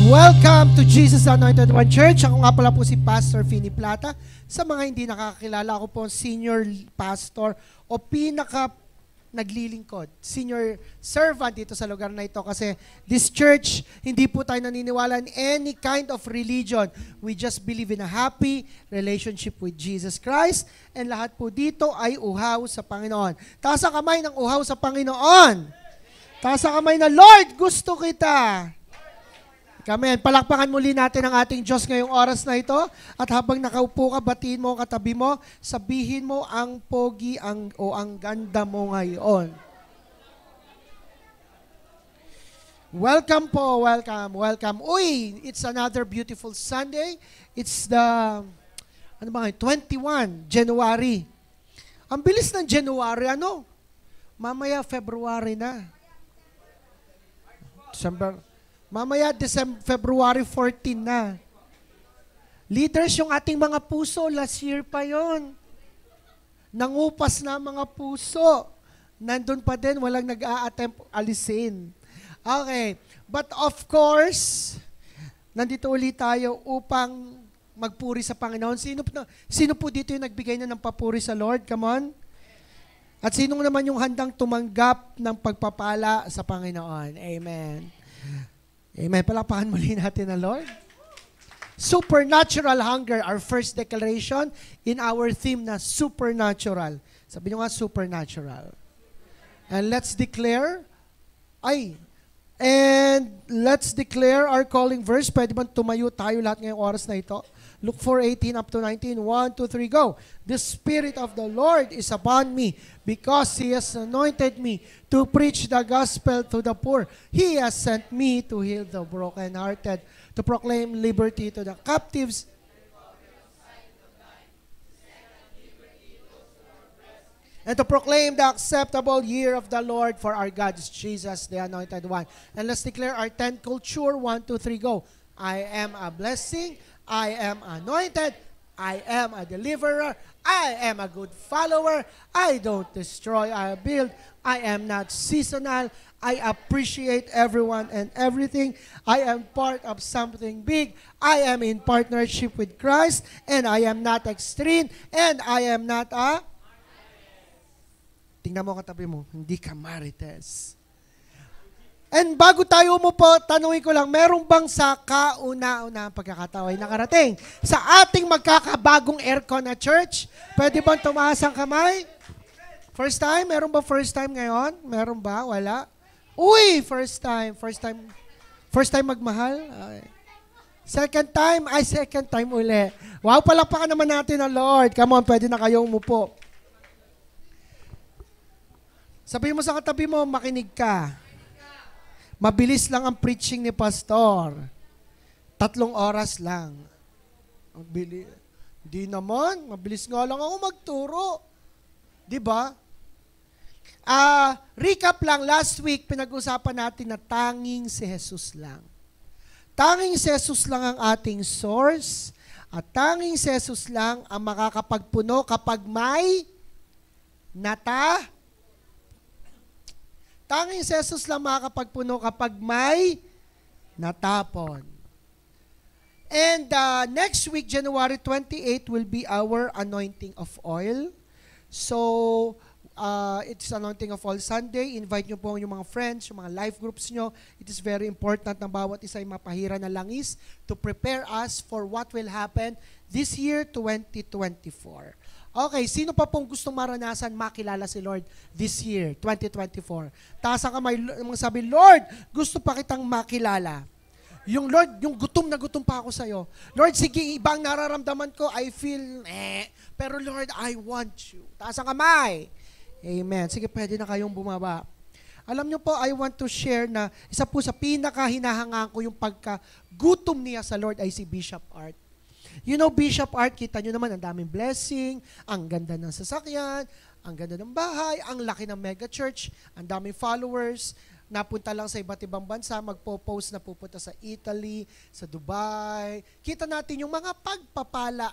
Welcome to Jesus Anointed One Church. Ako nga pala po si Pastor Finny Plata. Sa mga hindi nakakakilala, ako po senior pastor o pinaka naglilingkod, senior servant dito sa lugar na ito kasi this church, hindi po tayo naniniwala in any kind of religion. We just believe in a happy relationship with Jesus Christ and lahat po dito ay uhaw sa Panginoon. Taas ang kamay ng uhaw sa Panginoon. Taas ang kamay na, Lord, gusto kita. Amen. Palakpakan muli natin ang ating Diyos ngayong oras na ito. At habang nakaupo ka, batiin mo ang katabi mo, sabihin mo ang pogi o ang ganda mo ngayon. Welcome po, welcome. Uy, it's another beautiful Sunday. It's the, 21 January. Ang bilis ng January, Mamaya February na. Mamaya February 14 na. Leaders, yung ating mga puso, last year pa yon. Nangupas na mga puso. Nandun pa din, walang nag-a-attempt alisin. Okay. But of course, nandito ulit tayo upang magpuri sa Panginoon. Sino po dito yung nagbigay na ng papuri sa Lord? Come on. At sino naman yung handang tumanggap ng pagpapala sa Panginoon? Amen. Amen. Palakpakan muli natin na Lord. Supernatural hunger, our first declaration in our theme na supernatural. Sabi nyo nga, supernatural. And let's declare our calling verse. Pwede ba tumayo tayo lahat ngayong oras na ito? Luke 4:18 up to 19. 1, 2, 3, go. The Spirit of the Lord is upon me because He has anointed me to preach the gospel to the poor. He has sent me to heal the brokenhearted, to proclaim liberty to the captives, and to proclaim the acceptable year of the Lord, for our God is Jesus, the Anointed One. And let's declare our 10 culture. 1, 2, 3, go. I am a blessing. I am anointed. I am a deliverer. I am a good follower. I don't destroy, I build. I am not seasonal. I appreciate everyone and everything. I am part of something big. I am in partnership with Christ. And I am not extreme. And I am not a... Tingnan mo katabi mo, hindi ka marites. And bago tayo umupo, tanungin ko lang, merong bang sa kauna-una pagkakataon ay nakarating sa ating magkakabagong aircon na church? Pwede bang tumaas ang kamay? First time? Meron ba first time ngayon? Meron ba? Wala? Uy, first time. First time magmahal? Okay. Second time uli. Wow, palakpakan naman natin ang Lord. Come on, pwede na kayong umupo. Sabihin mo sa katabi mo, makinig ka. Mabilis lang ang preaching ni Pastor. 3 oras lang. Di naman, mabilis nga lang ako magturo. Diba? Recap lang, last week pinag-usapan natin na tanging si Jesus lang. Tanging si Jesus lang ang ating source at tanging si Jesus lang ang makakapagpuno kapag may Tanging si Jesus lang makakapagpuno kapag may natapon. And next week, January 28, will be our anointing of oil. So, it's anointing of oil Sunday. Invite nyo po yung mga friends, yung mga life groups nyo. It is very important na bawat isa ay mapahira na langis to prepare us for what will happen this year, 2024. Okay, sino pa pong gustong maranasan makilala si Lord this year, 2024? Taas ang kamay, sabi, Lord, gusto pa kitang makilala. Yung Lord, yung gutom na gutom pa ako sa'yo. Lord, sige, ibang nararamdaman ko, I feel, pero Lord, I want you. Taas ang kamay. Amen. Sige, pwede na kayong bumaba. Alam niyo po, I want to share na isa po sa pinaka-hinahangaan ko yung pagka-gutom niya sa Lord ay si Bishop Art. You know, Bishop Art, kita nyo naman, ang daming blessing, ang ganda ng sasakyan, ang ganda ng bahay, ang laki ng mega church, ang daming followers, napunta lang sa iba't ibang bansa, magpo-post na pupunta sa Italy, sa Dubai. Kita natin yung mga pagpapala,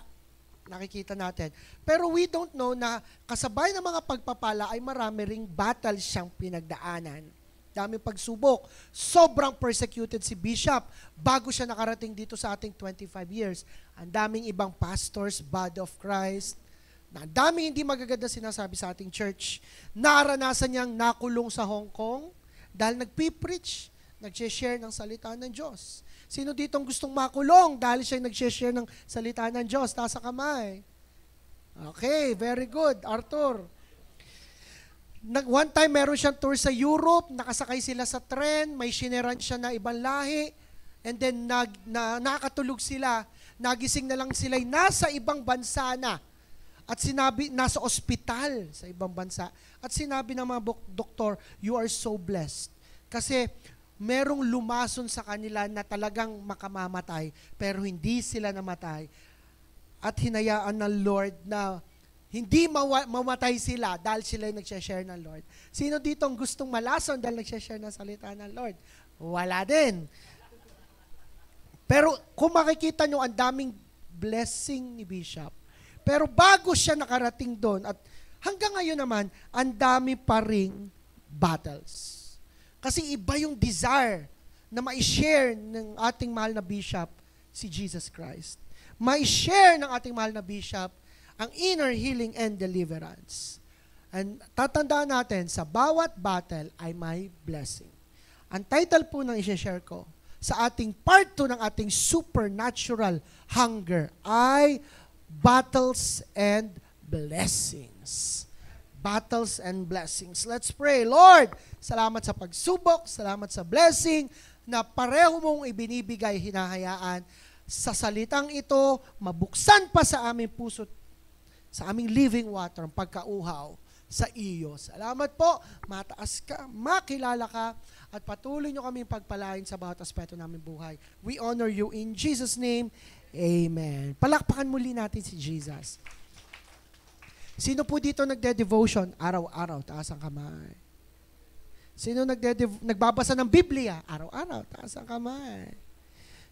nakikita natin. Pero we don't know na kasabay ng mga pagpapala ay marami ring battle siyang pinagdaanan. daming pagsubok. Sobrang persecuted si Bishop bago siya nakarating dito sa ating 25 years. Ang daming ibang pastors, body of Christ, na ang daming hindi magaganda sinasabi sa ating church. Naranasan niyang nakulong sa Hong Kong dahil nagpipreach, nag-share ng salita ng Diyos. Sino ditong gustong makulong dahil siya nag-share ng salita ng Diyos? Taas ang kamay. Okay, very good, Arthur. One time, meron siyang tour sa Europe, nakasakay sila sa tren, may shineran siya na ibang lahi, and then nakatulog sila, nagising na lang sila, nasa ibang bansa na, at sinabi, nasa ospital sa ibang bansa, at sinabi ng mga doktor, you are so blessed. Kasi merong lumason sa kanila na talagang makamamatay, pero hindi sila namatay. At hinayaan ng Lord na hindi mamatay sila dahil sila yung nagsashare ng Lord. Sino dito ang gustong malason dahil nagsashare ng salita ng Lord? Wala din. Pero kung makikita nyo, ang daming blessing ni Bishop. Pero bago siya nakarating doon, at hanggang ngayon naman, ang dami pa ring battles. Kasi iba yung desire na ma-share ng ating mahal na Bishop, si Jesus Christ. Ma-share ng ating mahal na Bishop ang inner healing and deliverance. And tatandaan natin, sa bawat battle ay may blessing. Ang title po ng i-share ko sa ating part 2 ng ating supernatural hunger ay Battles and Blessings. Battles and Blessings. Let's pray. Lord, salamat sa pagsubok, salamat sa blessing na pareho mong ibinibigay, hinahayaan sa salitang ito, mabuksan pa sa aming puso, sa aming living water, ang pagkauhaw sa iyo. Salamat po, mataas ka, makilala ka, at patuloy nyo kaming pagpalain sa bawat aspeto namin buhay. We honor you in Jesus' name. Amen. Palakpakan muli natin si Jesus. Sino po dito nagde-devotion araw-araw? Taas ang kamay. Sino nagbabasa ng Biblia araw-araw? Taas ang kamay.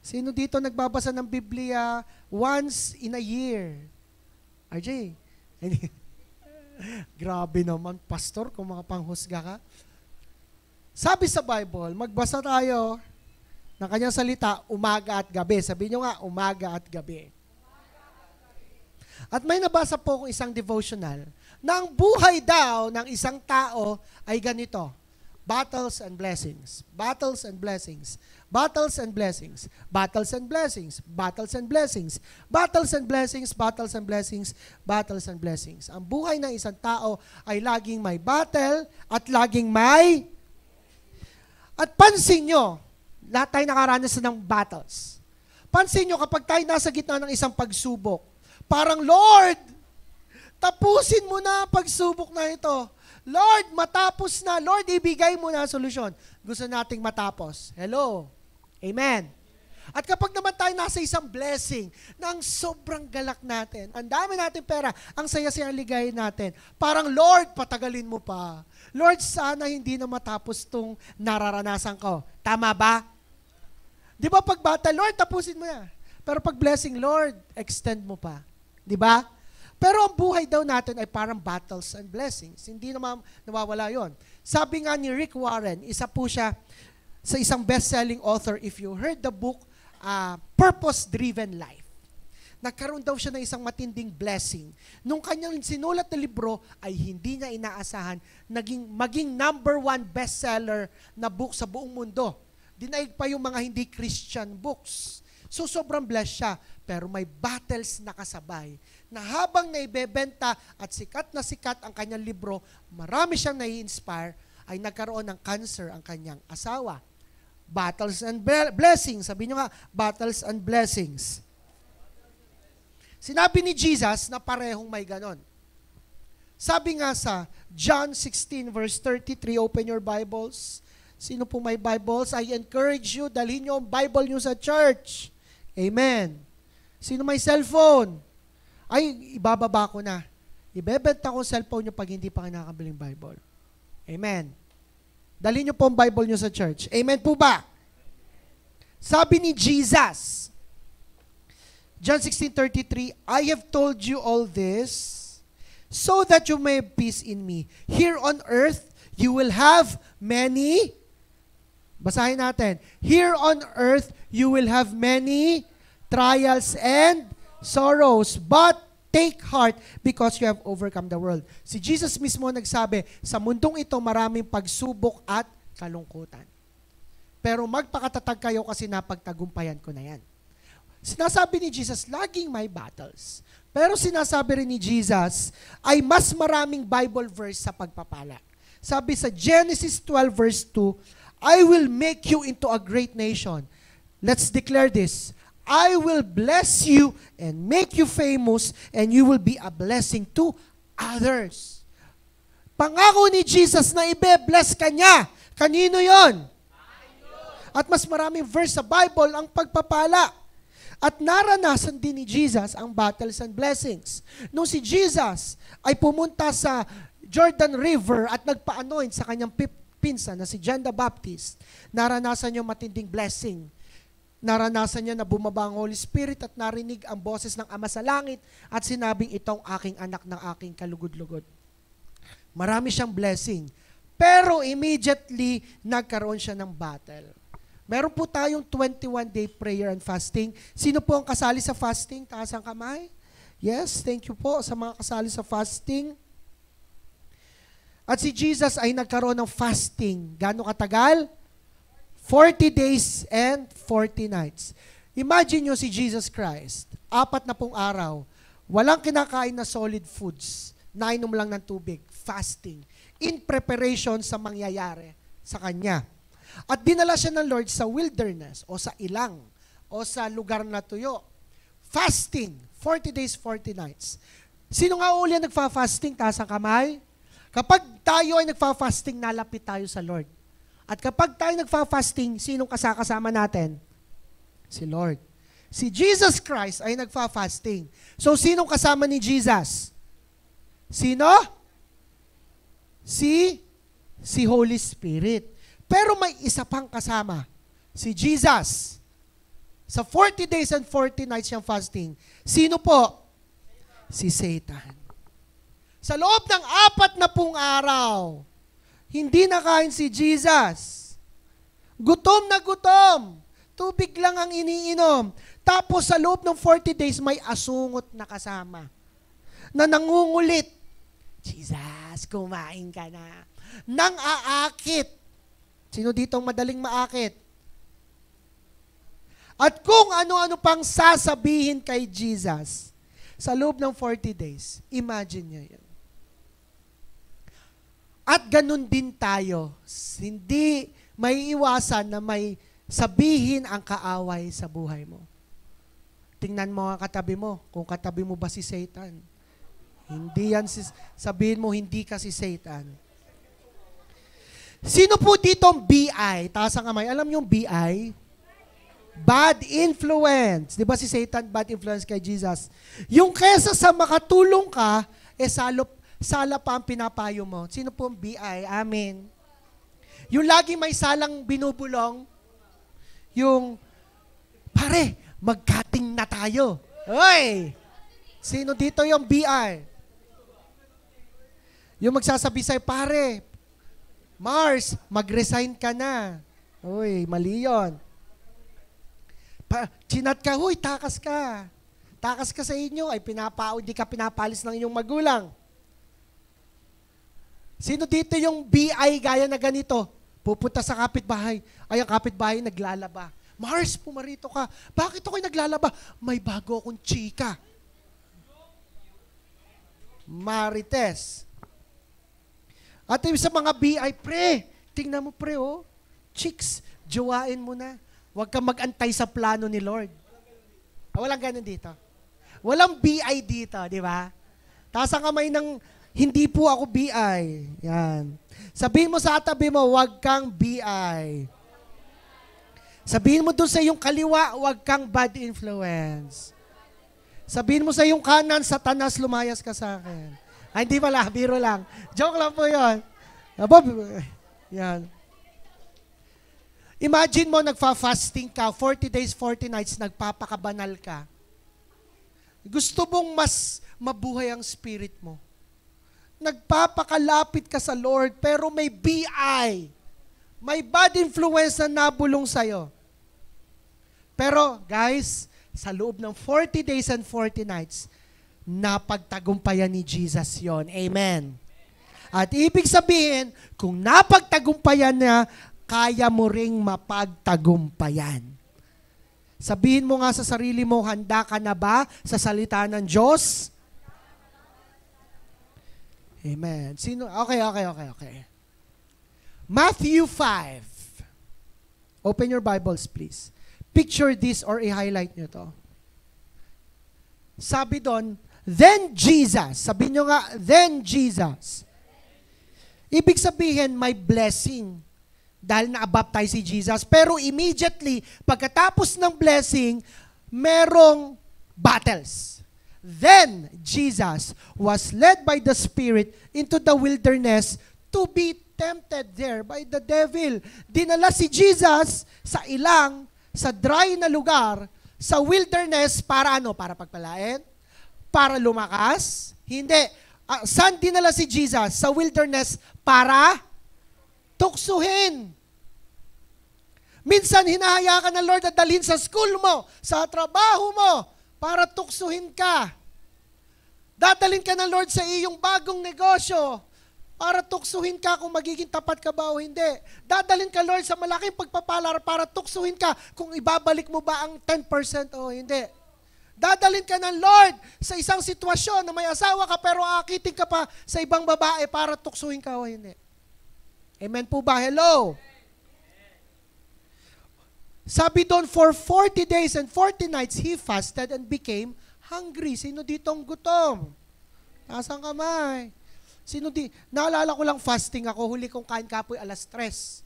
Sino dito nagbabasa ng Biblia once in a year? RJ? Grabe naman, pastor, kung mga panghusga ka. Sabi sa Bible, magbasa tayo ng kanyang salita, umaga at gabi. Sabi nyo nga, umaga at gabi. At may nabasa po kong isang devotional na ang buhay daw ng isang tao ay ganito. Battles and blessings. Battles and blessings. Battles and blessings. Battles and blessings. Battles and blessings. Battles and blessings. Battles and blessings. Battles and blessings. Ang buhay ng isang tao ay laging may battle at laging may... At pansin nyo, lahat tayo nakaranas ng battles. Pansin nyo, kapag tayo nasa gitna ng isang pagsubok, parang, Lord, tapusin mo na ang pagsubok na ito. Lord, matapos na. Lord, ibigay mo na ang solusyon. Gusto nating matapos. Hello? Amen. At kapag naman tayo nasa isang blessing, na ang sobrang galak natin, ang dami natin pera, ang saya-saya ang ligay natin, parang, Lord, patagalin mo pa. Lord, sana hindi na matapos tong nararanasan ko. Tama ba? Di ba pag battle, Lord, tapusin mo na. Pero pag blessing, Lord, extend mo pa. Di ba? Pero ang buhay daw natin ay parang battles and blessings. Hindi naman nawawala yon. Sabi nga ni Rick Warren, isa po siya sa isang best-selling author, if you heard the book, Purpose-Driven Life. Nagkaroon daw siya ng isang matinding blessing. Nung kanyang sinulat na libro ay hindi niya inaasahan maging number 1 bestseller na book sa buong mundo. Dinaig pa yung mga hindi Christian books. So sobrang blessed siya, pero may battles na kasabay. Na habang naibebenta at sikat na sikat ang kanyang libro, marami siyang nai-inspire, ay nagkaroon ng cancer ang kanyang asawa. Battles and blessings. Sabi niyo nga, battles and blessings. Sinabi ni Jesus na parehong may ganon. Sabi nga sa John 16 verse 33, open your Bibles. Sino po may Bibles? I encourage you, dalhin niyo ang Bible niyo sa church. Amen. Sino may cellphone? Ay, ibababa ko na. Ibebenta ko cellphone niyo pag hindi pa kayo nakakabiling Bible. Amen. Dalhin niyo po ang Bible niyo sa church. Amen po ba? Sabi ni Jesus, John 16:33, I have told you all this so that you may have peace in me. Here on earth, you will have many Basahin natin. Here on earth, you will have many trials and sorrows, but take heart because you have overcome the world. Si Jesus mismo nagsabi, sa mundong ito maraming pagsubok at kalungkutan. Pero magpakatatag kayo kasi napagtagumpayan ko na yan. Sinasabi ni Jesus, laging may battles. Pero sinasabi rin ni Jesus, ay mas maraming Bible verse sa pagpapala. Sabi sa Genesis 12 verse 2, I will make you into a great nation. Let's declare this. I will bless you and make you famous and you will be a blessing to others. Pangako ni Jesus na ibe-bless ka niya. Kanino yon? At mas maraming verse sa Bible ang pagpapala. At naranasan din ni Jesus ang battles and blessings. Nung si Jesus ay pumunta sa Jordan River at nagpa-anoint sa kanyang pinsan na si John the Baptist, naranasan niya matinding blessing. Naranasan niya na bumaba ang Holy Spirit at narinig ang boses ng Ama sa langit at sinabing, itong aking anak ng aking kalugod-lugod. Marami siyang blessing. Pero immediately, nagkaroon siya ng battle. Meron po tayong 21-day prayer and fasting. Sino po ang kasali sa fasting? Taas ang kamay. Yes, thank you po sa mga kasali sa fasting. At si Jesus ay nagkaroon ng fasting. Gaano katagal? 40 days and 40 nights. Imagine nyo si Jesus Christ, 40 araw, walang kinakain na solid foods, nainom lang ng tubig, fasting, in preparation sa mangyayari sa Kanya. At dinala siya ng Lord sa wilderness o sa ilang o sa lugar na tuyo. Fasting, 40 days, 40 nights. Sino nga uli ang nagfa-fasting? Taas ang kamay. Kapag tayo ay nagfa-fasting, nalapit tayo sa Lord. At kapag tayo nagfa-fasting, sinong kasama natin? Si Lord. Si Jesus Christ ay nagfa-fasting. So, sinong kasama ni Jesus? Sino? Si Holy Spirit. Pero may isa pang kasama, si Jesus. Sa 40 days and 40 nights siyang fasting. Sino po? Si Satan. Sa loob ng 40 araw, hindi nakain si Jesus. Gutom na gutom. Tubig lang ang iniinom. Tapos sa loob ng 40 days, may asungot na kasama na nangungulit. Jesus, kumain ka na. Nang aakit. Sino dito ang madaling maakit? At kung ano-ano pang sasabihin kay Jesus sa loob ng 40 days, imagine niyo yun. At ganun din tayo. Hindi may iwasan na may sabihin ang kaaway sa buhay mo. Tingnan mo ang katabi mo, kung katabi mo ba si Satan. Hindi yan, sabihin mo hindi ka si Satan. Sino po dito ang BI? Taas ang kamay. Alam niyo yung BI? Bad influence. Di ba si Satan, bad influence kay Jesus? Yung kesa sa makatulong ka, sala pa ang pinapayo mo. Sino po ang BI? Amen. Yung lagi may salang binubulong, yung, pare, magkating na tayo. Oy! Sino dito yung BI? Yung magsasabi sa'yo, pare, Mars, mag-resign ka na. Uy, mali yun. Chinat ka, huy, takas ka. Takas ka sa inyo, ay hindi ka pinapalis ng inyong magulang. Sino dito yung BI gaya na ganito? Pupunta sa kapitbahay. Ay, ang kapitbahay naglalaba. Mars, pumarito ka. Bakit ako'y naglalaba? May bago akong chika. Marites. At sa mga BI, pre, tingnan mo pre, oh. Chicks, jowain mo na. Huwag kang mag-antay sa plano ni Lord. Walang ganun dito. Walang BI dito, di ba? Taas ang kamay ng, hindi po ako BI. Yan. Sabihin mo sa tabi mo, huwag kang BI. Sabihin mo doon sa iyong kaliwa, huwag kang bad influence. Sabihin mo sa iyong kanan, Satanas, lumayas ka sa akin. Ay, hindi pala, biro lang. Joke lang po yun. Yan. Imagine mo, nagfa-fasting ka, 40 days, 40 nights, nagpapakabanal ka. Gusto mong mas mabuhay ang spirit mo. Nagpapakalapit ka sa Lord, pero may BI. May bad influence na nabulong sa'yo. Pero, guys, sa loob ng 40 days and 40 nights, napagtagumpayan ni Jesus yon. Amen. At ibig sabihin, kung napagtagumpayan niya, kaya mo ring mapagtagumpayan. Sabihin mo nga sa sarili mo, handa ka na ba sa salita ng Diyos? Amen. Okay. Matthew 5. Open your Bibles, please. Picture this or i-highlight nyo to. Sabi doon, then Jesus. Sabihin nyo nga, then Jesus. Ibig sabihin, may blessing. Dahil na-baptize si Jesus. Pero immediately, pagkatapos ng blessing, merong battles. Then, Jesus was led by the Spirit into the wilderness to be tempted there by the devil. Dinala si Jesus sa dry na lugar, sa wilderness, para ano? Para pagpalain? Para lumakas? Hindi. Saan dinala si Jesus? Sa wilderness para tuksuhin. Minsan, hinahaya ka ng Lord at dalhin sa school mo, sa trabaho mo, para tuksuhin ka. Dadalhin ka ng Lord sa iyong bagong negosyo, para tuksuhin ka kung magiging tapat ka ba o hindi. Dadalhin ka, Lord, sa malaking pagpapalar para tuksuhin ka kung ibabalik mo ba ang 10% o hindi. Dadalhin ka ng Lord sa isang sitwasyon na may asawa ka pero aakitin ka pa sa ibang babae para tuksuhin ka o hindi. Amen po ba? Hello? Sabi doon, for 40 days and 40 nights, he fasted and became hungry. Sino ditong gutom? Taas ang kamay. Naalala ko lang fasting ako, huli kong kain kapoy 3:00.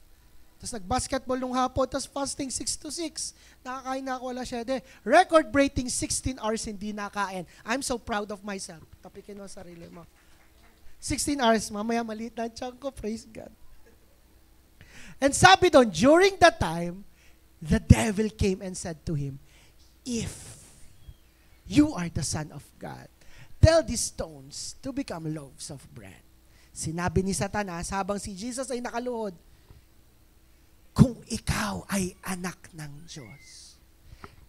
Tapos nag-basketball nung hapon, tapos fasting 6 to 6. Nakakain na ako 7:00. Record-breaking 16 hours hindi nakain. I'm so proud of myself. Tapikin mo ang sarili mo. 16 hours, mamaya maliit na ang tiyan ko, praise God. And sabi doon, during that time, the devil came and said to him, if you are the Son of God, tell these stones to become loaves of bread. Sinabi ni Satanas habang si Jesus ay nakaluhod, kung ikaw ay anak ng Diyos,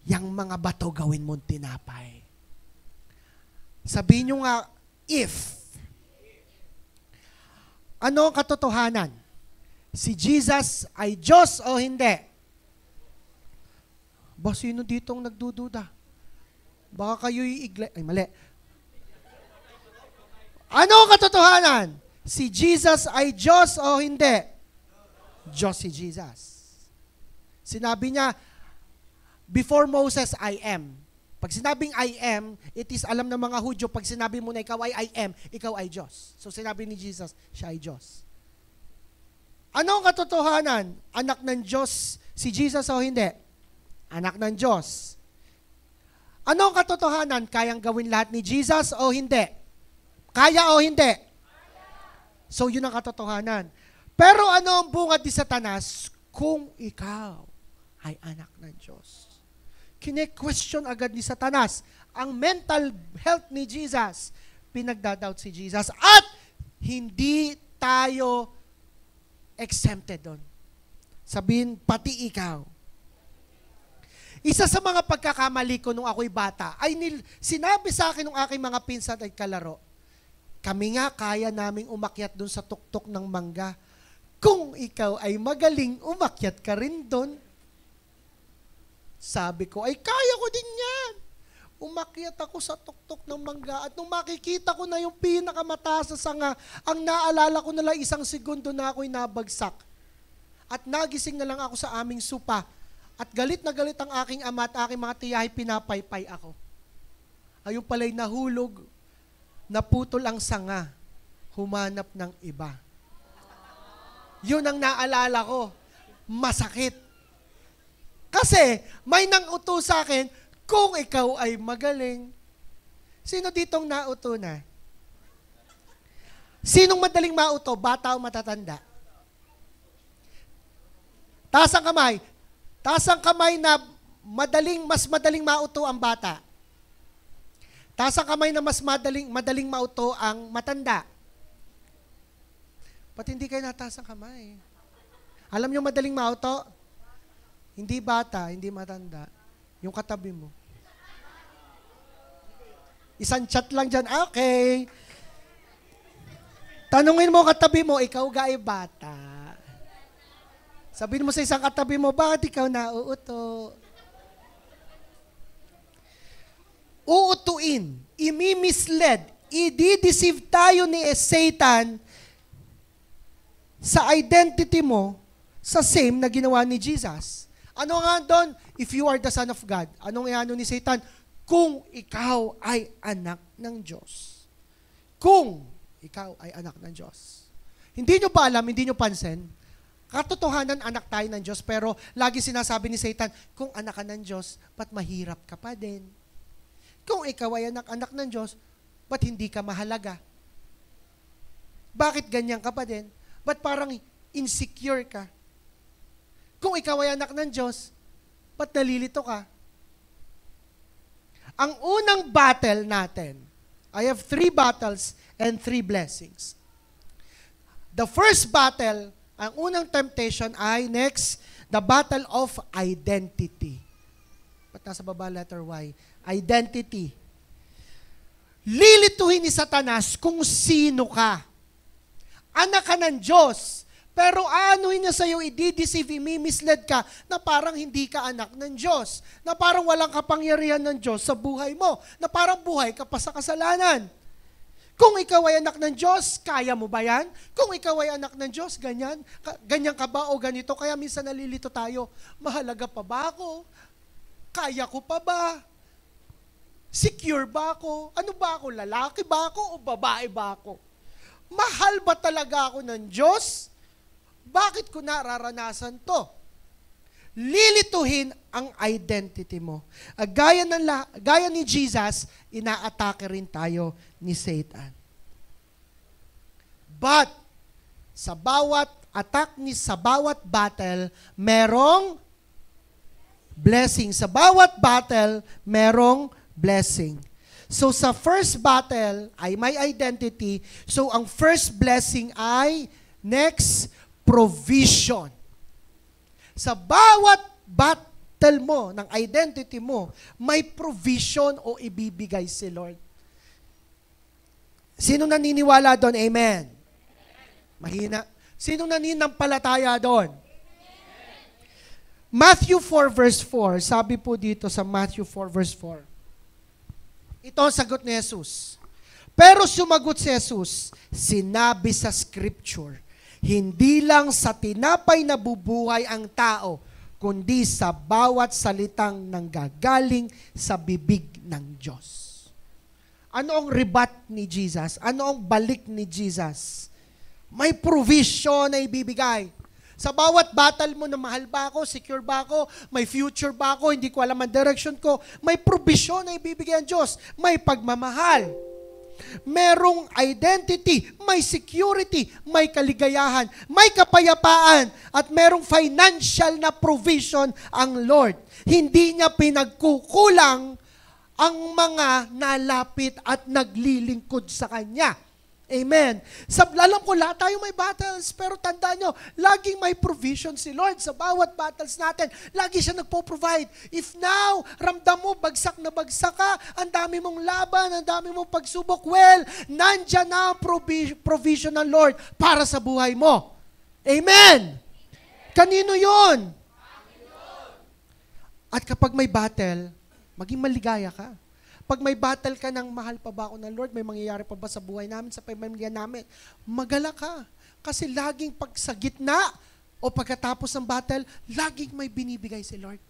yang mga bato gawin mong tinapay. Sabihin nyo nga, if. Ano ang katotohanan? Si Jesus ay Diyos o hindi? Ba, sino ditong nagdududa? Baka kayo'y ay, mali. Ano ang katotohanan? Si Jesus ay Diyos o hindi? Diyos si Jesus. Sinabi niya, before Moses, I am. Pag sinabing I am, it is alam ng mga Hudyo, pag sinabi mo na ikaw ay I am, ikaw ay Diyos. So sinabi ni Jesus, siya ay Diyos. Ano ang katotohanan? Anak ng Diyos si Jesus o hindi? Anak ng Diyos. Ano ang katotohanan? Kayang gawin lahat ni Jesus o hindi? Kaya o hindi? So yun ang katotohanan. Pero ano ang bungad ni Satanas kung ikaw ay anak ng Diyos? Kine-question agad ni Satanas ang mental health ni Jesus. Pinagdadoubt si Jesus at hindi tayo exempted doon. Sabihin, pati ikaw. Isa sa mga pagkakamali ko nung ako'y bata ay sinabi sa akin ng aking mga pinsan at kalaro, kami nga kaya naming umakyat doon sa tuktok ng mangga. Kung ikaw ay magaling, umakyat ka rin doon. Sabi ko, ay kaya ko din yan. Umakyat ako sa tuktok ng mangga at nung makikita ko na yung pinakamataas na sanga, ang naalala ko na lang 1 segundo na ako'y nabagsak. At nagising na lang ako sa aming supa. At galit na galit ang aking ama at aking mga tiyahay, pinapaypay ako. Ayun pala'y nahulog, naputol ang sanga, humanap ng iba. Yun ang naalala ko. Masakit. Kasi may nang-uto sa akin, kung ikaw ay magaling. Sino ditong nauto na? Sinong madaling mauto? Bata o matatanda? Taas ang kamay. Taas ang kamay na mas madaling mauto ang bata. Taas ang kamay na mas madaling mauto ang matanda. Ba't hindi kayo nataas ang kamay? Alam nyo madaling mauto? Hindi bata, hindi matanda. Yung katabi mo. Isang chat lang dyan, okay. Tanungin mo katabi mo, ikaw gae bata. Sabihin mo sa isang katabi mo, bakit ikaw nauuto? Uutuin, imi-misled, i-deceive tayo ni Satan sa identity mo sa same na ginawa ni Jesus. Ano nga doon? If you are the Son of God. Anong iano ni Satan? Kung ikaw ay anak ng Diyos. Kung ikaw ay anak ng Diyos. Hindi nyo ba alam, hindi nyo pansin? Katotohanan, anak tayo ng Diyos, pero lagi sinasabi ni Satan, kung anak ka ng Diyos, ba't mahirap ka pa din? Kung ikaw ay anak ng Diyos, ba't hindi ka mahalaga? Bakit ganyan ka pa din? Ba't parang insecure ka? Kung ikaw ay anak ng Diyos, ba't nalilito ka? Ang unang battle natin, I have 3 battles and 3 blessings. The first battle, ang unang temptation ay next, the battle of identity. Ba't nasa baba letter Y? Identity. Lilituhin ni Satanas kung sino ka. Anak ka ng Diyos, pero anuhin niya sa'yo, i-deceive, i-misled ka na parang hindi ka anak ng Diyos, na parang walang kapangyarihan ng Diyos sa buhay mo, na parang buhay ka pa sa kasalanan. Kung ikaw ay anak ng Diyos, kaya mo ba yan? Kung ikaw ay anak ng Diyos, ganyan? Ganyan ka ba o ganito? Kaya minsan nalilito tayo, mahalaga pa ba ako? Kaya ko pa ba? Secure ba ako? Ano ba ako? Lalaki ba ako o babae ba ako? Mahal ba talaga ako ng Diyos? Bakit ko nararanasan to? Lilituhin ang identity mo. Gaya ni Jesus, inaatake rin tayo ni Satan. But, sa bawat attack sa bawat battle, merong blessing. Sa bawat battle, merong blessing. So, sa first battle ay may identity. So, ang first blessing ay next, provision. Sa bawat battle mo, ng identity mo, may provision o ibibigay si Lord. Sino naniniwala doon? Amen. Mahina. Sino naninampalataya doon? Matthew 4 verse 4, sabi po dito sa Matthew 4 verse 4. Ito ang sagot ni Jesus. Pero sumagot si Jesus, sinabi sa Scripture, hindi lang sa tinapay na bubuhay ang tao, kundi sa bawat salitang nanggagaling sa bibig ng Diyos. Ano ang rebat ni Jesus? Ano ang balik ni Jesus? May provision na ibibigay. Sa bawat battle mo na mahal ba ako, secure ba ako, may future ba ako, hindi ko alam ang direction ko, may provision na ibibigay ang Diyos. May pagmamahal. Merong identity, may security, may kaligayahan, may kapayapaan, at merong financial na provision ang Lord. Hindi niya pinagkukulang ang mga nalapit at naglilingkod sa Kanya. Amen. Alam ko, lahat tayo may battles, pero tandaan nyo, laging may provision si Lord sa bawat battles natin. Lagi siya nagpo-provide. If now, ramdam mo, bagsak na bagsak ka, ang dami mong laban, ang dami mong pagsubok, well, nandyan na ang provision ng Lord para sa buhay mo. Amen. Kanino yon? At kapag may battle, maging maligaya ka. Pag may battle ka ng mahal pa ba ako ng Lord, may mangyayari pa ba sa buhay namin, sa pamilya namin, magala ka. Kasi laging pag sa gitna o pagkatapos ng battle, laging may binibigay si Lord.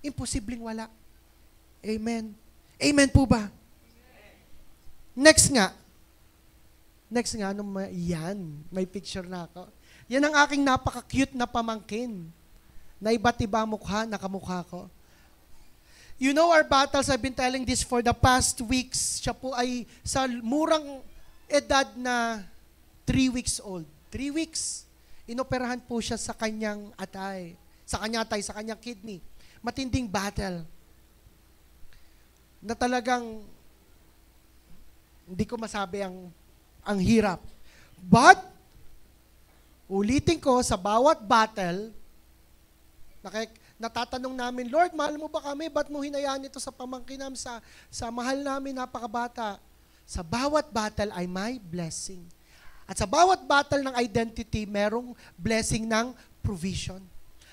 Imposibleng wala. Amen. Amen po ba? Next nga, yan, may picture na ako. Yan ang aking napaka-cute na pamangkin. Na iba't iba mukha, nakamukha ko. You know our battles, I've been telling this for the past weeks. Siya po ay sa murang edad na 3 weeks old. 3 weeks. Inoperahan po siya sa kanyang atay. Sa kanyang kidney. Matinding battle. Na talagang hindi ko masabi ang hirap. But, Ulitin ko, sa bawat battle, natatanong namin, Lord, mahal mo ba kami? Ba't mo hinayaan ito sa pamangkin namin, sa mahal namin, napakabata? Sa bawat battle ay may blessing. At sa bawat battle ng identity, merong blessing ng provision.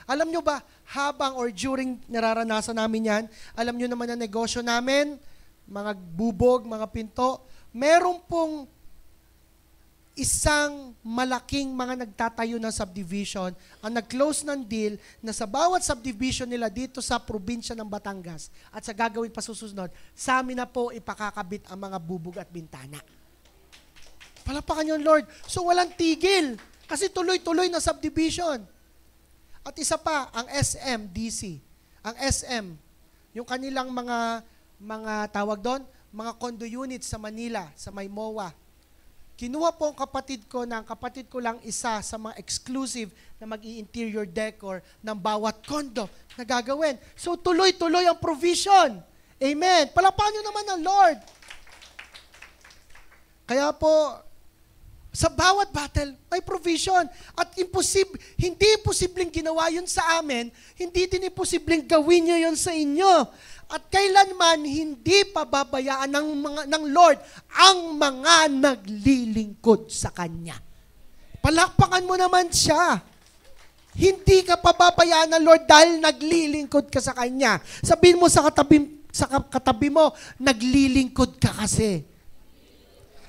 Alam nyo ba, habang or during nararanasan namin yan, alam nyo naman ang negosyo namin, mga bubog, mga pinto, meron pong isang malaking mga nagtatayo ng subdivision ang nag-close ng deal na sa bawat subdivision nila dito sa probinsya ng Batangas at sa gagawin pa susunod, sa amin na po ipakakabit ang mga bubog at bintana. Palapakan yun, Lord. So walang tigil kasi tuloy-tuloy na subdivision. At isa pa, ang SMDC. Ang SM, yung kanilang mga tawag doon, mga condo units sa Manila, sa Maymoa. Kinuha po ang kapatid ko lang isa sa mga exclusive na mag-i-interior decor ng bawat condo na gagawin. So tuloy-tuloy ang provision. Amen. Palapakan nyo naman ang Lord. Kaya po, sa bawat battle, may provision. At hindi imposibleng ginawa yun sa amin, hindi din imposibleng gawin nyo yun sa inyo. At kailanman hindi pababayaan ng Lord ang mga naglilingkod sa Kanya. Palakpakan mo naman siya. Hindi ka pababayaan ng Lord dahil naglilingkod ka sa Kanya. Sabihin mo sa katabi mo, naglilingkod ka kasi.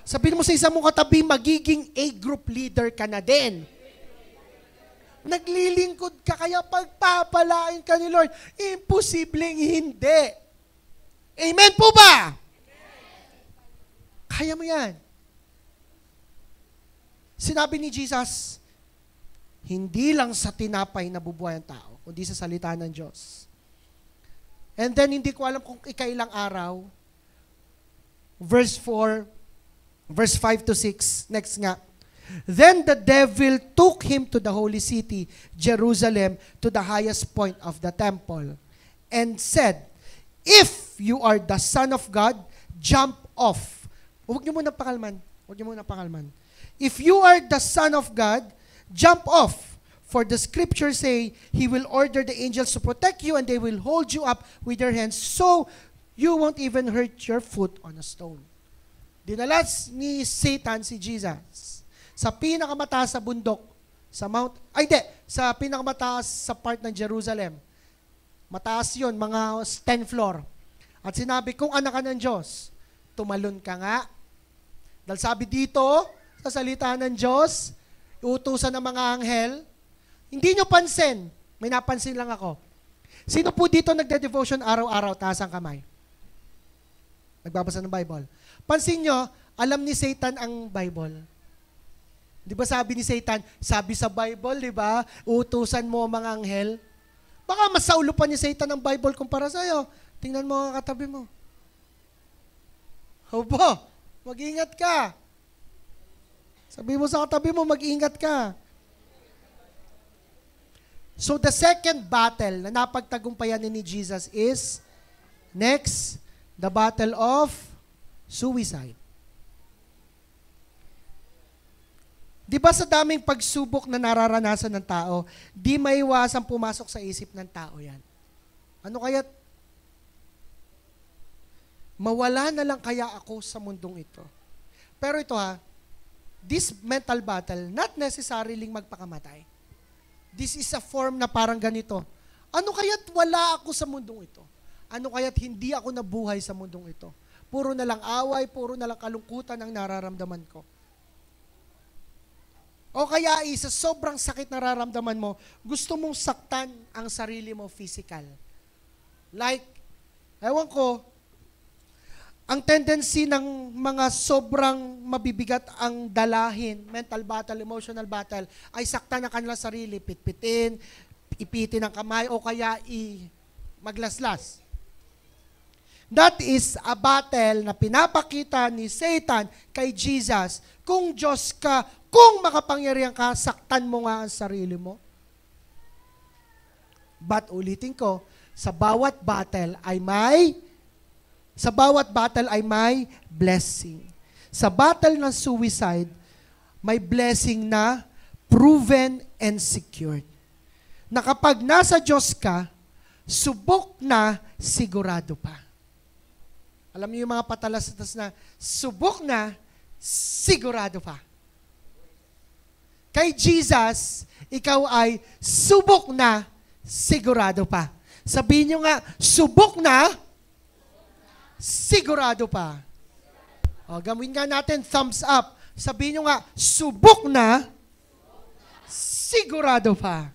Sabihin mo sa isa mong katabi, magiging A-group leader ka na din. Naglilingkod ka, kaya pagpapalain ka ni Lord, imposibleng hindi. Amen po ba? Kaya mo yan. Sinabi ni Jesus, hindi lang sa tinapay nabubuhay ang tao, kundi sa salita ng Diyos. And then, hindi ko alam kung ikailang araw, verse 4, verse 5 to 6, next nga. Then the devil took him to the holy city, Jerusalem, to the highest point of the temple, and said, if you are the Son of God, jump off. Huwag niyo muna pakalman. If you are the Son of God, jump off. For the scriptures say, He will order the angels to protect you and they will hold you up with their hands so you won't even hurt your foot on a stone. Dinalas ni Satan si Jesus sa pinakamataas sa bundok, sa pinakamataas sa part ng Jerusalem. Mataas yun, mga 10 floor. At sinabi, kung anak ka ng Diyos, tumalon ka nga. Dahil sabi dito, sa salita ng Diyos, utusan ng mga anghel, hindi nyo pansin, may napansin lang ako. Sino po dito nagde-devotion araw-araw, taas ang kamay? Nagbabasa ng Bible. Pansin nyo, alam ni Satan ang Bible. Di ba sabi ni Satan, sabi sa Bible, di ba, utusan mo ang mga anghel. Baka mas saulo pa ni Satan ang Bible kumpara sa'yo. Tingnan mo ang katabi mo. Opo, mag-ingat ka. Sabi mo sa katabi mo, mag-ingat ka. So the second battle na napagtagumpayan ni Jesus is, next, the battle of suicide. Di ba sa daming pagsubok na nararanasan ng tao, di maiwasang pumasok sa isip ng tao yan. Ano kaya? Mawala na lang kaya ako sa mundong ito. Pero ito this mental battle, not necessarily magpakamatay. This is a form na parang ganito. Ano kaya't wala ako sa mundong ito? Ano kaya't hindi ako nabuhay sa mundong ito? Puro na lang away, puro na lang kalungkutan ang nararamdaman ko. O kaya sa sobrang sakit na nararamdaman mo, gusto mong saktan ang sarili mo physical. Like, ewan ko, ang tendency ng mga sobrang mabibigat ang dalahin, mental battle, emotional battle, ay saktan ang kanilang sarili, pitpitin, ipitin ang kamay, o kaya maglaslas. That is a battle na pinapakita ni Satan kay Jesus. Kung Diyos ka, kung makapangyarihan ka, saktan mo nga ang sarili mo. But ulitin ko, sa bawat battle ay may blessing. Sa battle ng suicide, may blessing na proven and secured. Na kapag nasa Diyos ka, subok na, sigurado pa. Alam niyo yung mga patalas-talas na, subok na, sigurado pa. Kay Jesus, ikaw ay subok na, sigurado pa. Sabihin niyo nga, subok na, sigurado pa. O, gawin nga natin, thumbs up. Sabihin niyo nga, subok na, sigurado pa.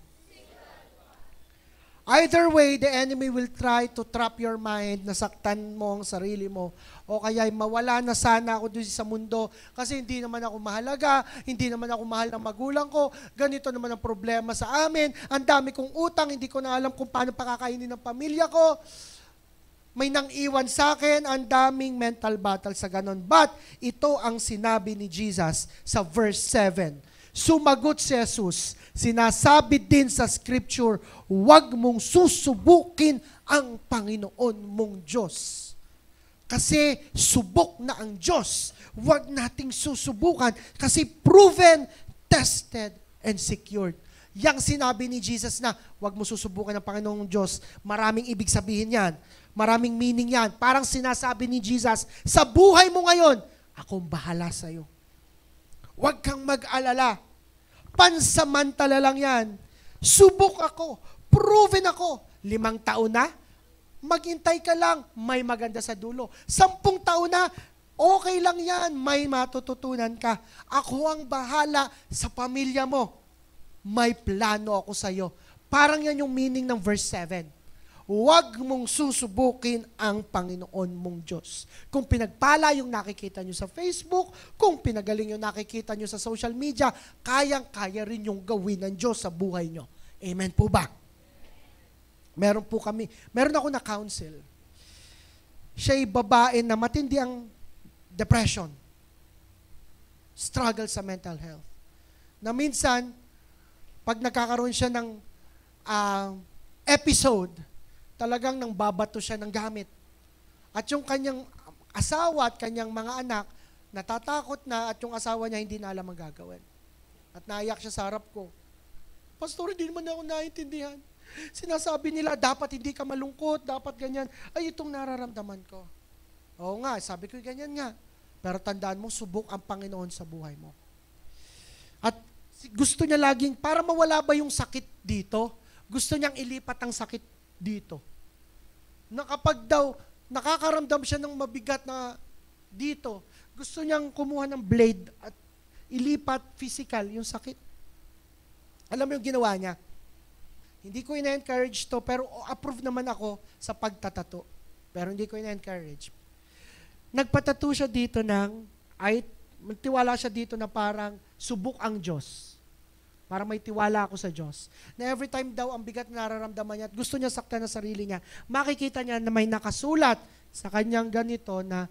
Either way, the enemy will try to trap your mind, nasaktan mo ang sarili mo, o kaya mawala na sana ako doon sa mundo kasi hindi naman ako mahalaga, hindi naman ako mahal ng magulang ko, ganito naman ang problema sa amin, ang dami kong utang, hindi ko na alam kung paano pakakainin ng pamilya ko, may nang iwan sa akin, ang daming mental battle sa ganon. But ito ang sinabi ni Jesus sa verse 7. Sumagot si Jesus, sinasabi din sa scripture, huwag mong susubukin ang Panginoon mong Diyos. Kasi subok na ang Diyos. Huwag nating susubukan kasi proven, tested, and secured. Yang sinabi ni Jesus na huwag mo susubukan ang Panginoong Diyos, maraming ibig sabihin yan. Maraming meaning yan. Parang sinasabi ni Jesus, sa buhay mo ngayon, akong bahala sa'yo. Huwag kang mag-alala. Pansamantala lang yan. Subok ako. Proven ako. 5 taon na, maghintay ka lang, may maganda sa dulo. 10 taon na, okay lang yan, may matututunan ka. Ako ang bahala sa pamilya mo. May plano ako sa'yo. Parang yan yung meaning ng verse 7. Huwag mong susubukin ang Panginoon mong Diyos. Kung pinagpala yung nakikita nyo sa Facebook, kung pinagaling yung nakikita nyo sa social media, kayang-kaya rin yung gawin ng Diyos sa buhay nyo. Amen po ba? Meron ako na counsel. Siya'y babae na matindi ang depression, struggle sa mental health. Na minsan, pag nagkakaroon siya ng episode, talagang nang babato siya ng gamit. At yung kanyang asawa at kanyang mga anak, natatakot na at yung asawa niya hindi na alam ang gagawin. At naiyak siya sa harap ko. Pastor, hindi naman ako naiintindihan. Sinasabi nila, dapat hindi ka malungkot, dapat ganyan. Ay, itong nararamdaman ko. Oo nga, sabi ko ganyan nga. Pero tandaan mo, subok ang Panginoon sa buhay mo. At gusto niya laging, para mawala ba yung sakit dito, gusto niyang ilipat ang sakit dito. Na kapag daw nakakaramdam siya ng mabigat na dito, gusto niyang kumuha ng blade at ilipat physical yung sakit. Alam mo yung ginawa niya? Hindi ko ina-encourage to, pero approve naman ako sa pagtatato. Pero hindi ko ina-encourage. Nagpatato siya dito tiwala siya dito na parang subok ang Diyos. Para may tiwala ako sa Diyos. Na every time daw ang bigat na nararamdaman niya at gusto niya saktan na sarili niya, makikita niya na may nakasulat sa kanyang ganito na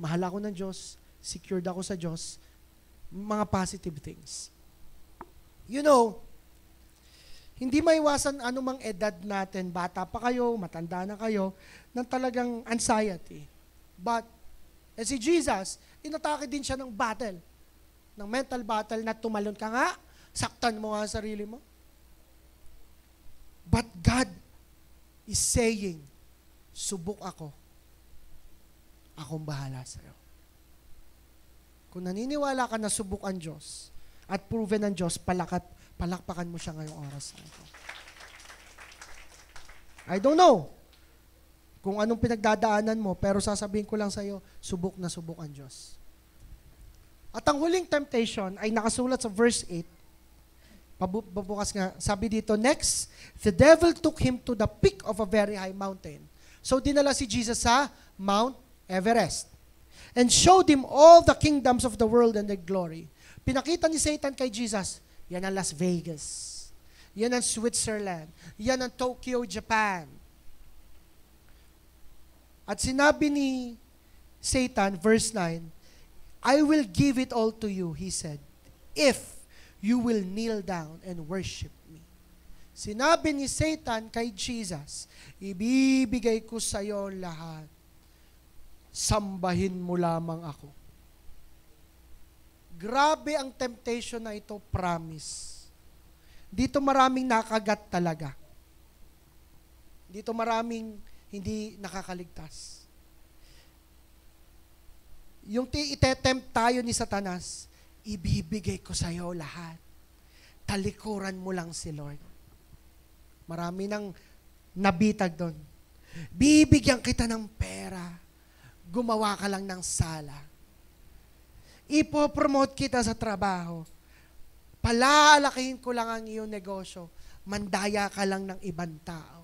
mahal ako ng Diyos, secured ako sa Diyos, mga positive things. You know, hindi maiwasan anumang edad natin, bata pa kayo, matanda na kayo, ng talagang anxiety. But, si Jesus, inatake din siya ng battle. Ng mental battle na tumalon ka nga, saktan mo nga ang sarili mo. But God is saying, subok ako. Akong bahala sa'yo. Kung naniniwala ka na subok ang Diyos at proven ang Diyos, palakpakan mo siya ngayong oras na ito. I don't know kung anong pinagdadaanan mo, pero sasabihin ko lang sa'yo, subok na subok ang Diyos. At ang huling temptation ay nakasulat sa verse 8. Pabukas nga, sabi dito, next, the devil took him to the peak of a very high mountain. So dinala si Jesus sa Mount Everest and showed him all the kingdoms of the world and their glory. Pinakita ni Satan kay Jesus, yan ang Las Vegas, yan ang Switzerland, yan ang Tokyo, Japan. At sinabi ni Satan, verse 9, I will give it all to you, he said, if you will kneel down and worship me. Sinabi ni Satan kay Jesus, ibibigay ko sa iyo lahat. Sambahin mo lamang ako. Grabe ang temptation na ito, promise. Dito maraming nakagat talaga. Dito maraming hindi nakakaligtas. Yung itetempt tayo ni Satanas, ibibigay ko sa iyo lahat. Talikuran mo lang si Lord. Marami nang nabitag doon. Bibigyan kita ng pera. Gumawa ka lang ng sala. Ipopromote kita sa trabaho. Palalakihin ko lang ang iyong negosyo. Mandaya ka lang ng ibang tao.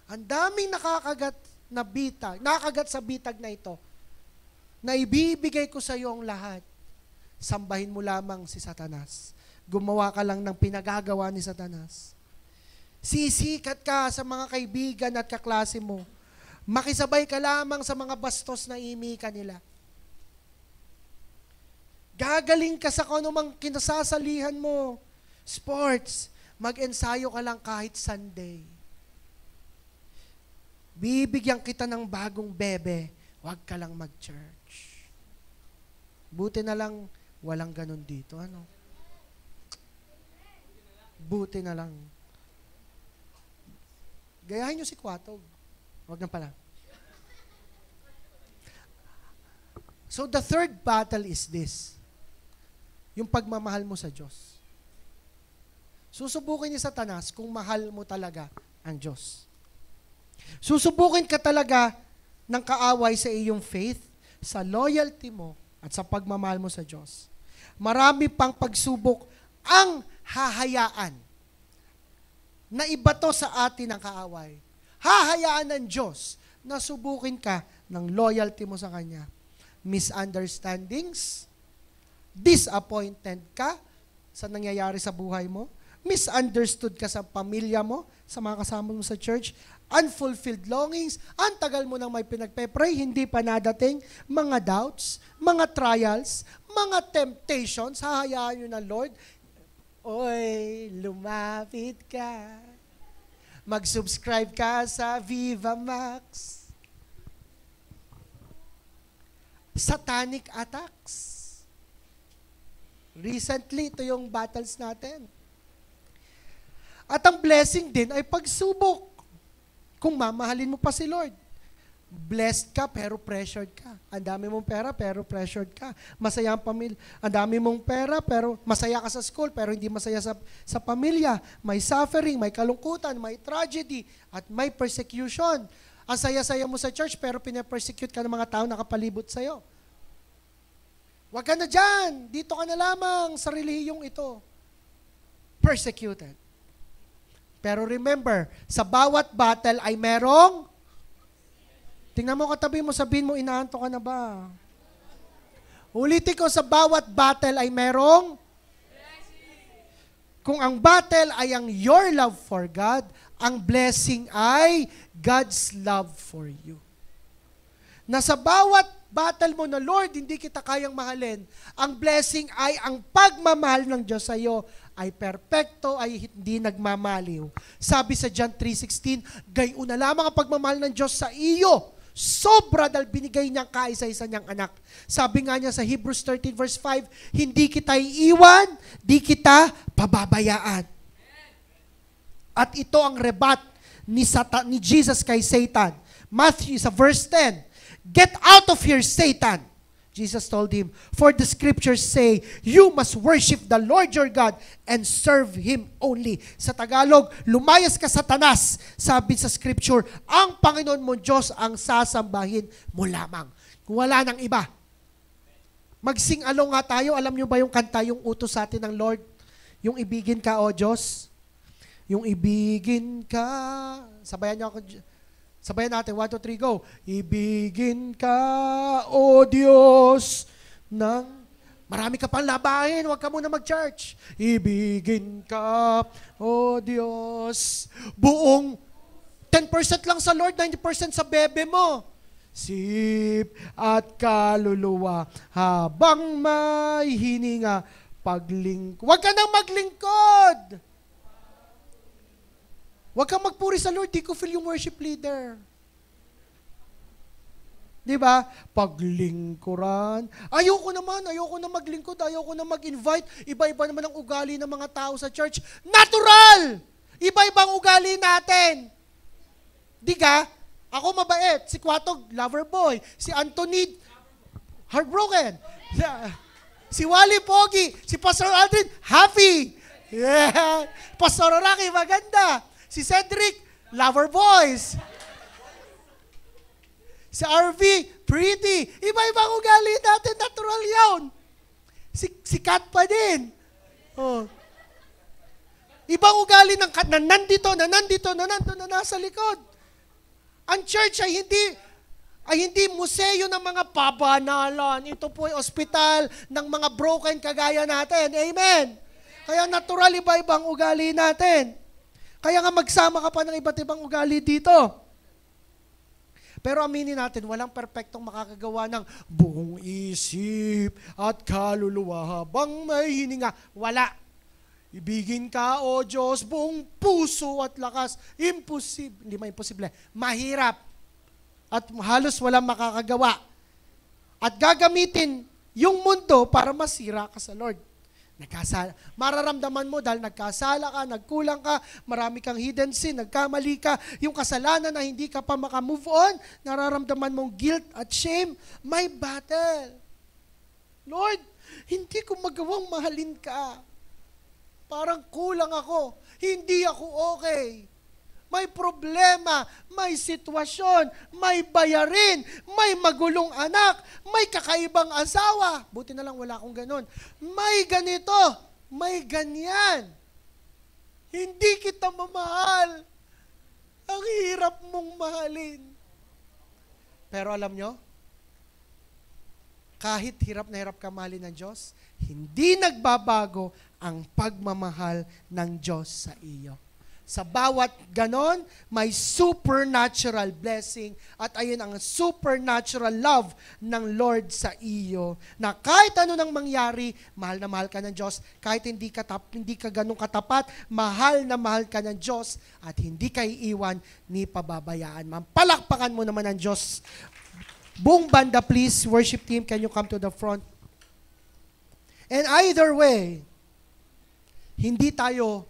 Ang daming nakakagat na bitag, nakakagat sa bitag na ito, na ibibigay ko sa iyo ang lahat. Sambahin mo lamang si Satanas. Gumawa ka lang ng pinagagawa ni Satanas. Sisikat ka sa mga kaibigan at kaklase mo. Makisabay ka lamang sa mga bastos na imika nila. Gagaling ka sa kung anumang kinasasalihan mo. Sports, mag-ensayo ka lang kahit Sunday. Bibigyan kita ng bagong bebe, huwag ka lang mag-church. Buti na lang, walang ganun dito. Ano? Buti na lang. Gayahin nyo si Kwatog. Huwag na pala. So the third battle is this. Yung pagmamahal mo sa Diyos. Susubukin ni Satanas kung mahal mo talaga ang Diyos. Susubukin ka talaga ng kaaway sa iyong faith, sa loyalty mo, at sa pagmamahal mo sa Diyos. Marami pang pagsubok ang hahayaan na ibato sa atin ng kaaway. Hahayaan ng Diyos na subukin ka ng loyalty mo sa Kanya. Misunderstandings, disappointed ka sa nangyayari sa buhay mo, misunderstood ka sa pamilya mo, sa mga kasama mo sa church, unfulfilled longings, ang tagal mo nang may pinagpe-pray, hindi pa nadating, mga doubts, mga trials, mga temptations, hahayaan nyo na, Lord, oy, lumapit ka. Mag-subscribe ka sa Viva Max. Satanic attacks. Recently, ito yung battles natin. At ang blessing din ay pagsubok. Kung mamahalin mo pa si Lord. Blessed ka pero pressured ka. Ang dami mong pera pero pressured ka. Masaya ang pamilya. Ang dami mong pera pero masaya ka sa school pero hindi masaya sa pamilya. May suffering, may kalungkutan, may tragedy, at may persecution. Ang saya-saya mo sa church pero pinapersecute ka ng mga tao na kapalibot sa'yo. Huwag ka na dyan. Dito ka na lamang sa relihiyong ito. Persecuted. Pero remember, sa bawat battle ay merong, tingnan mo katabi mo, sabihin mo, inaanto ka na ba? Ulitin ko, sa bawat battle ay merong, kung ang battle ay ang your love for God, ang blessing ay God's love for you. Na sa bawat battle mo na, Lord, hindi kita kayang mahalin, ang blessing ay ang pagmamahal ng Diyos sa iyo ay perpekto, ay hindi nagmamaliw. Sabi sa John 3:16, gayon na lamang ang pagmamahal ng Diyos sa iyo. Sobra dahil binigay niyang kaisa-isa niyang anak. Sabi nga niya sa Hebrews 13 verse 5, hindi kita iiwan, di kita pababayaan. At ito ang rebat ni Jesus kay Satan. Matthew sa verse 10, get out of here, Satan. Jesus told him, for the scriptures say, you must worship the Lord your God and serve Him only. Sa Tagalog, lumayas ka, Satanas. Sabi sa scripture, ang Panginoon mo Diyos ang sasambahin mo lamang. Wala nang iba. Mag-sing-along nga tayo. Alam niyo ba yung kanta, yung utos sa atin ng Lord? Yung ibigin ka, O Diyos. Yung ibigin ka. Sabayan niyo ako. Sabayan natin, 1, 2, 3, go. Ibigin ka, O Diyos, ng... Marami ka pang labahin, huwag ka muna mag-church. Ibigin ka, O Diyos. Buong 10% lang sa Lord, 90% sa bebe mo. Sip at kaluluwa, habang may hininga, paglingkod. Huwag ka nang maglingkod. Huwag kang magpuri sa Lord, di ko feel yung worship leader. Di ba? Paglingkuran. Ayoko na maglingkod, ayoko na mag-invite. Iba-iba naman ang ugali ng mga tao sa church. Natural! Iba-ibang ugali natin. Di ka? Ako mabait. Si Kwatog, lover boy. Si Anthony, heartbroken. Si Wally, pogi. Si Pastor Aldrin, happy. Yeah. Pastor Rocky, maganda. Si Cedric, lover boys. Si RV, pretty. Iba-ibang ugali natin, natural yun. Si Kat pa din. Oh. Ibang ugali ng Kat na nandito, na nasa likod. Ang church ay hindi museo ng mga pabanalan. Ito po ay ospital ng mga broken kagaya natin. Amen. Kaya natural, iba-ibang ugali natin. Kaya nga magsama ka pa ng iba't ibang ugali dito. Pero aminin natin, walang perpektong makakagawa ng buong isip at kaluluwa habang may hininga. Wala. Ibigin ka, O Diyos, buong puso at lakas. Imposible. Hindi imposible. Mahirap. At halos walang makakagawa. At gagamitin yung mundo para masira ka sa Lord. Nagkasala. Mararamdaman mo dahil nagkasala ka, nagkulang ka, marami kang hidden sin, nagkamali ka, yung kasalanan na hindi ka pa makamove on, nararamdaman mong guilt at shame, may battle. Lord, hindi ko magawang mahalin ka. Parang kulang ako. Hindi ako okay. May problema, may sitwasyon, may bayarin, may magulong anak, may kakaibang asawa. Buti na lang wala akong ganun. May ganito, may ganyan. Hindi kita mamahal. Ang hirap mong mahalin. Pero alam nyo, kahit hirap na hirap ka mahalin ng Diyos, hindi nagbabago ang pagmamahal ng Diyos sa iyo. Sa bawat ganon, may supernatural blessing at ayun ang supernatural love ng Lord sa iyo. Na kahit ano nang mangyari, mahal na mahal ka ng Diyos. Kahit hindi ka ganun katapat, mahal na mahal ka ng Diyos at hindi ka iiwan ni pababayaan. Palakpakan mo naman ang Diyos. Buong banda, please, worship team, can you come to the front? And either way, hindi tayo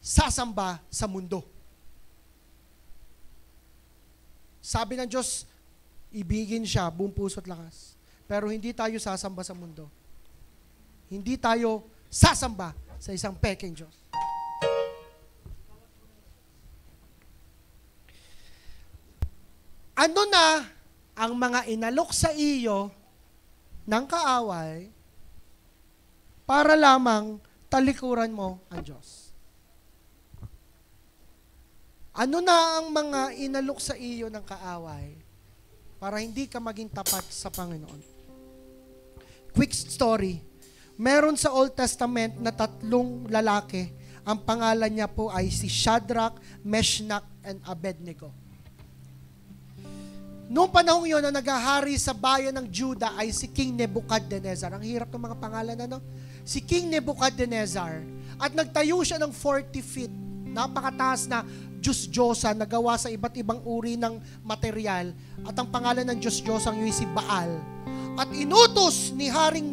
sasamba sa mundo. Sabi ng Diyos, ibigin siya, buong puso at lakas. Pero hindi tayo sasamba sa mundo. Hindi tayo sasamba sa isang peking Diyos. Ano na ang mga inalok sa iyo ng kaaway para lamang talikuran mo ang Diyos? Ano na ang mga inalok sa iyo ng kaaway para hindi ka maging tapat sa Panginoon? Quick story. Meron sa Old Testament na 3 lalaki. Ang pangalan niya po ay si Shadrach, Meshach, and Abednego. Noong panahon yun na naghahari sa bayan ng Judah ay si King Nebuchadnezzar. Ang hirap ng mga pangalan, ano? Si King Nebuchadnezzar. At nagtayo siya ng 40 feet. Napakataas na Diyos-Diyosa na gawa sa iba't ibang uri ng material. At ang pangalan ng Diyos-Diyosang yun si Baal. At inutos ni Haring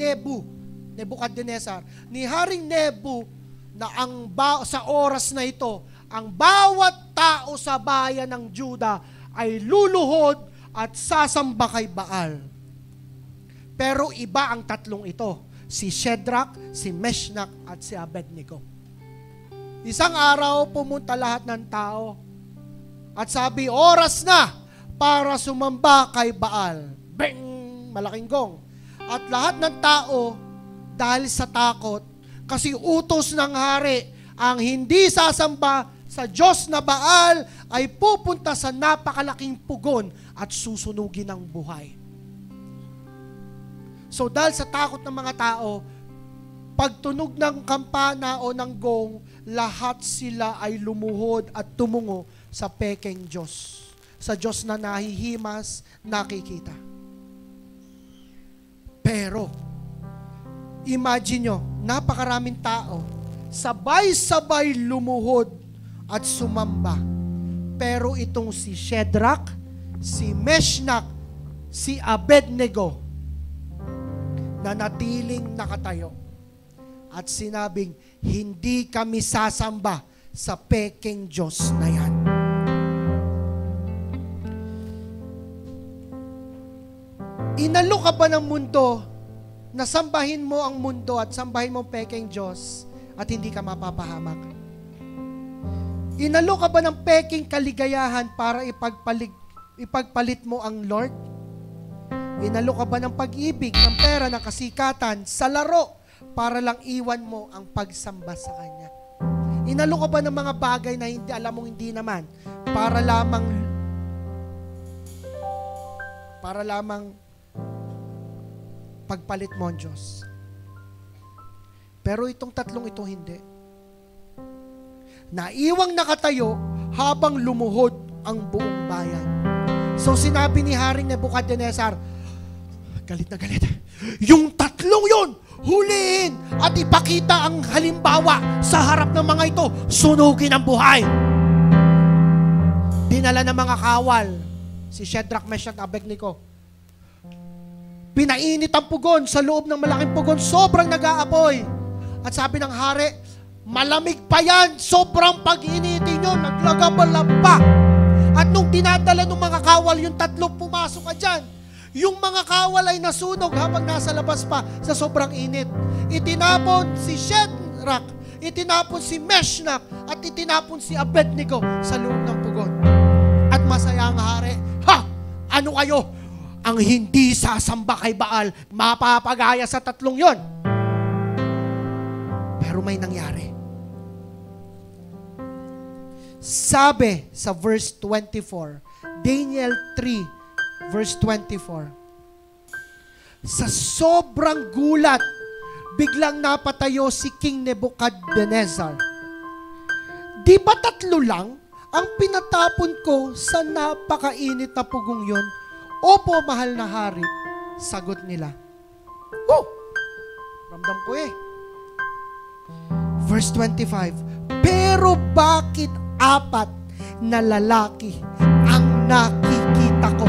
Nebuchadnezzar, ni Haring Nebu, na sa oras na ito, ang bawat tao sa bayan ng Juda ay luluhod at sasamba kay Baal. Pero iba ang 3 ito, si Shadrach, si Meshach, at si Abednego. Isang araw, pumunta lahat ng tao at sabi, oras na para sumamba kay Baal. Bing! Malaking gong. At lahat ng tao, dahil sa takot, kasi utos ng hari, ang hindi sasamba sa Diyos na Baal ay pupunta sa napakalaking pugon at susunugin ng buhay. So dahil sa takot ng mga tao, pagtunog ng kampana o ng gong, lahat sila ay lumuhod at tumungo sa pekeng Diyos. Sa Diyos na nahihimas, nakikita. Pero, imagine nyo, napakaraming tao, sabay-sabay lumuhod at sumamba. Pero itong si Shadrach, si Meshach, si Abednego nanatiling nakatayo at sinabing, hindi kami sasamba sa pekeng Diyos na yan. Inalo ka ba ng mundo na sambahin mo ang mundo at sambahin mo ang pekeng Diyos at hindi ka mapapahamak? Inalo ka ba ng pekeng kaligayahan para ipagpalit mo ang Lord? Inalo ka ba ng pag-ibig, ng pera, ng kasikatan, sa laro para lang iwan mo ang pagsamba sa Kanya? Inalo ka ba ng mga bagay na hindi alam mong hindi naman para lamang pagpalit mo ang Diyos? Pero itong tatlong ito hindi. Naiwang nakatayo habang lumuhod ang buong bayan. So sinabi ni Haring Nebuchadnezzar, galit na galit, yung tatlong yun, huliin at ipakita ang halimbawa sa harap ng mga ito, sunugin ang buhay. Dinala ng mga kawal, si Shadrach, Meshach, Abednego. Pinainit ang pugon sa loob ng malaking pugon, sobrang nag-aapoy. At sabi ng hari, malamig pa yan, sobrang pag-initin nyo, naglagabalab pa. At nung dinadala ng mga kawal, yung tatlo pumasok ka dyan. Yung mga kawal ay nasunog habang nasa labas pa sa sobrang init. Itinapon si Shadrach, itinapon si Meshach, at itinapon si Abednego sa loob ng pugon. At masaya ang hari, ha! Ano kayo? Ang hindi sasamba kay Baal, mapapagaya sa tatlong yon. Pero may nangyari. Sabi sa verse 24, Daniel 3, verse 24, sa sobrang gulat, biglang napatayo si King Nebuchadnezzar. Di ba tatlo lang ang pinatapon ko sa napakainit na pugong yon? Opo, mahal na hari, sagot nila. Oh, ramdam ko eh. Verse 25, pero bakit 4 na lalaki ang nakikita ko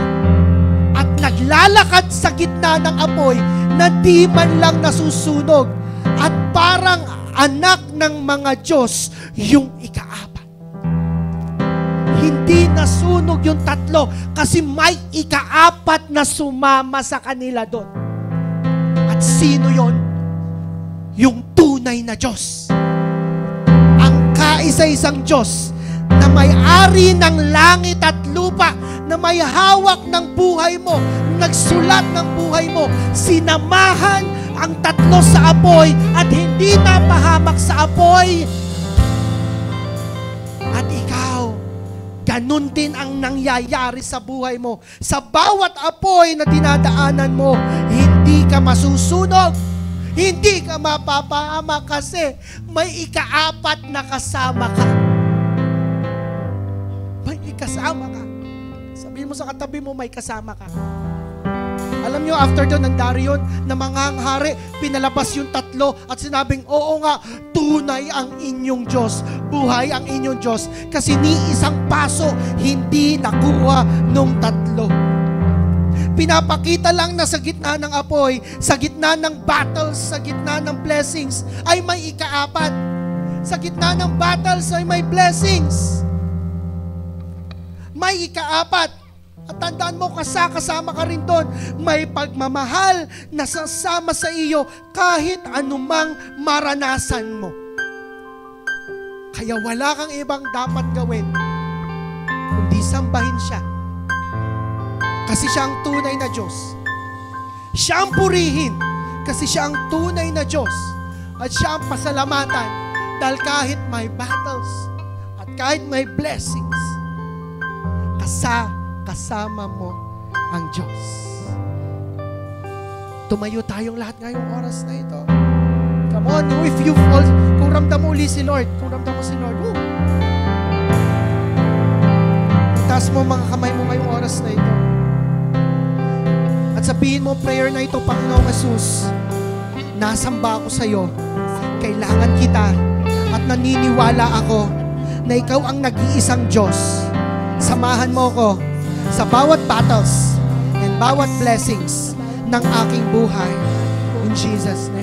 at naglalakad sa gitna ng apoy na di man lang nasusunog at parang anak ng mga Diyos yung ika-4? Hindi nasunog yung tatlo kasi may ika-4 na sumama sa kanila doon. At sino yon? Yung tunay na Diyos. Ang kaisa-isang Diyos na may-ari ng langit at lupa, na may hawak ng buhay mo, nagsulat ng buhay mo, sinamahan ang tatlo sa apoy at hindi napahamak sa apoy. At ikaw, ganun din ang nangyayari sa buhay mo. Sa bawat apoy na dinadaanan mo, hindi ka masusunog. Hindi ka mapapahamak kasi may ika-4 na kasama ka. May ikasama ka. Sabihin mo sa katabi mo, may kasama ka. Alam nyo, after doon, nandari yun na mga hari, pinalabas yung tatlo at sinabing, oo nga, tunay ang inyong Diyos. Buhay ang inyong Diyos. Kasi ni isang paso, hindi nakuha nung tatlo. Pinapakita lang na sa gitna ng apoy, sa gitna ng battles, sa gitna ng blessings, ay may ika-4. Sa gitna ng battles ay may blessings. May ika-4. At tandaan mo, kasama ka rin doon. May pagmamahal na sasama sa iyo kahit anumang maranasan mo. Kaya wala kang ibang dapat gawin kundi sambahin siya. Kasi siya ang tunay na Diyos. Siya ang purihin kasi siya ang tunay na Diyos. At siya ang pasalamatan dahil kahit may battles at kahit may blessings, kasama mo ang Diyos. Tumayo tayong lahat ngayong oras na ito. Come on, if you fall, kung ramdam mo uli si Lord, kung ramdam mo si Lord, taas mo mga kamay mo ngayong oras na ito. At sabihin mo prayer na ito, Panginoong Jesus, nasamba ako sa iyo. Kailangan kita at naniniwala ako na ikaw ang nag-iisang Diyos. Samahan mo ko sa bawat battles and bawat blessings ng aking buhay. In Jesus' name.